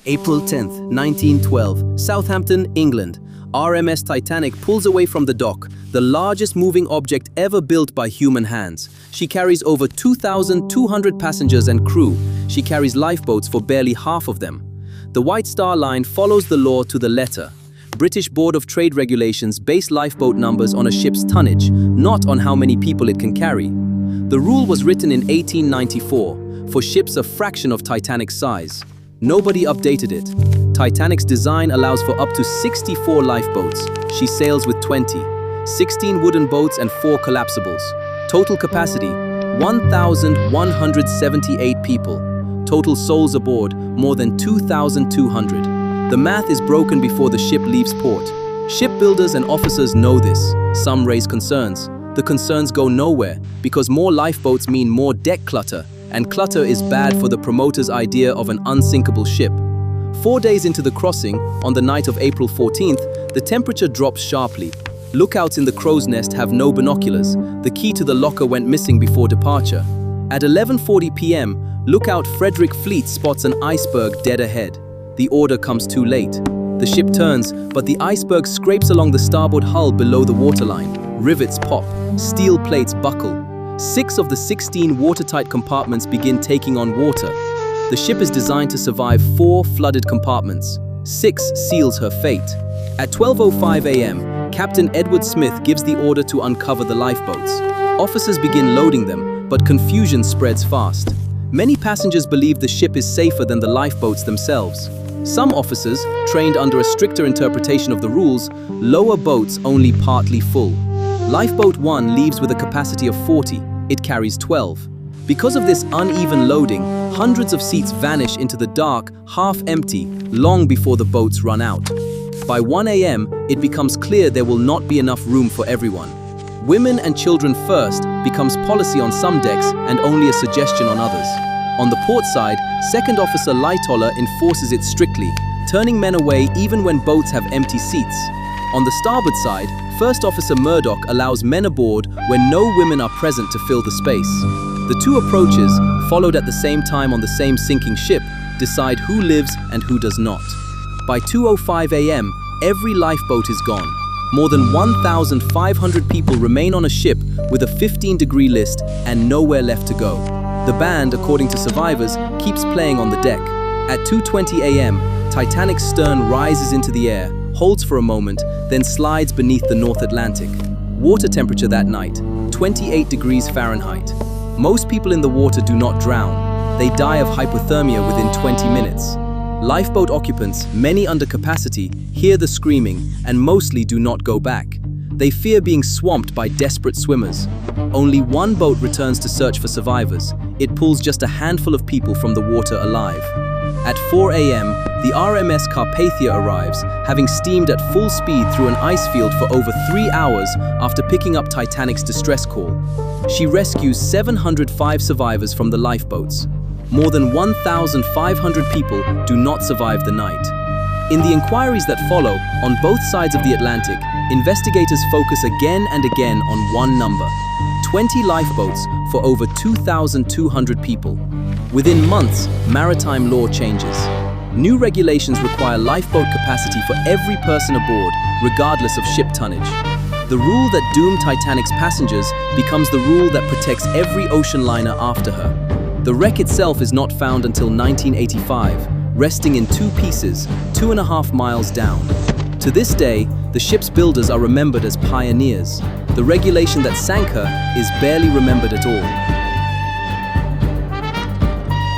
April 10th, 1912, Southampton, England. RMS Titanic pulls away from the dock, the largest moving object ever built by human hands. She carries over 2,200 passengers and crew. She carries lifeboats for barely half of them. The White Star Line follows the law to the letter. British Board of Trade regulations base lifeboat numbers on a ship's tonnage, not on how many people it can carry. The rule was written in 1894 for ships a fraction of Titanic's size. Nobody updated it. Titanic's design allows for up to 64 lifeboats. She sails with 20, 16 wooden boats and 4 collapsibles. Total capacity, 1,178 people. Total souls aboard, more than 2,200. The math is broken before the ship leaves port. Shipbuilders and officers know this. Some raise concerns. The concerns go nowhere because more lifeboats mean more deck clutter, and clutter is bad for the promoter's idea of an unsinkable ship. 4 days into the crossing, on the night of April 14th, the temperature drops sharply. Lookouts in the crow's nest have no binoculars. The key to the locker went missing before departure. At 11:40 p.m., lookout Frederick Fleet spots an iceberg dead ahead. The order comes too late. The ship turns, but the iceberg scrapes along the starboard hull below the waterline. Rivets pop, steel plates buckle. 6 of the 16 watertight compartments begin taking on water. The ship is designed to survive 4 flooded compartments. 6 seals her fate. At 12:05 a.m., Captain Edward Smith gives the order to uncover the lifeboats. Officers begin loading them, but confusion spreads fast. Many passengers believe the ship is safer than the lifeboats themselves. Some officers, trained under a stricter interpretation of the rules, lower boats only partly full. Lifeboat 1 leaves with a capacity of 40. It carries 12. Because of this uneven loading, hundreds of seats vanish into the dark, half-empty, long before the boats run out. By 1 a.m., it becomes clear there will not be enough room for everyone. Women and children first becomes policy on some decks and only a suggestion on others. On the port side, Second Officer Lightoller enforces it strictly, turning men away even when boats have empty seats. On the starboard side, First Officer Murdoch allows men aboard when no women are present to fill the space. The 2 approaches, followed at the same time on the same sinking ship, decide who lives and who does not. By 2:05 a.m., every lifeboat is gone. More than 1,500 people remain on a ship with a 15-degree list and nowhere left to go. The band, according to survivors, keeps playing on the deck. At 2:20 a.m., Titanic's stern rises into the air, holds for a moment, then slides beneath the North Atlantic. Water temperature that night, 28 degrees Fahrenheit. Most people in the water do not drown. They die of hypothermia within 20 minutes. Lifeboat occupants, many under capacity, hear the screaming and mostly do not go back. They fear being swamped by desperate swimmers. Only one boat returns to search for survivors. It pulls just a handful of people from the water alive. At 4 a.m., the RMS Carpathia arrives, having steamed at full speed through an ice field for over 3 hours after picking up Titanic's distress call. She rescues 705 survivors from the lifeboats. More than 1,500 people do not survive the night. In the inquiries that follow, on both sides of the Atlantic, investigators focus again and again on one number: 20 lifeboats for over 2,200 people. Within months, maritime law changes. New regulations require lifeboat capacity for every person aboard, regardless of ship tonnage. The rule that doomed Titanic's passengers becomes the rule that protects every ocean liner after her. The wreck itself is not found until 1985, resting in 2 pieces, 2.5 miles down. To this day, the ship's builders are remembered as pioneers. The regulation that sank her is barely remembered at all.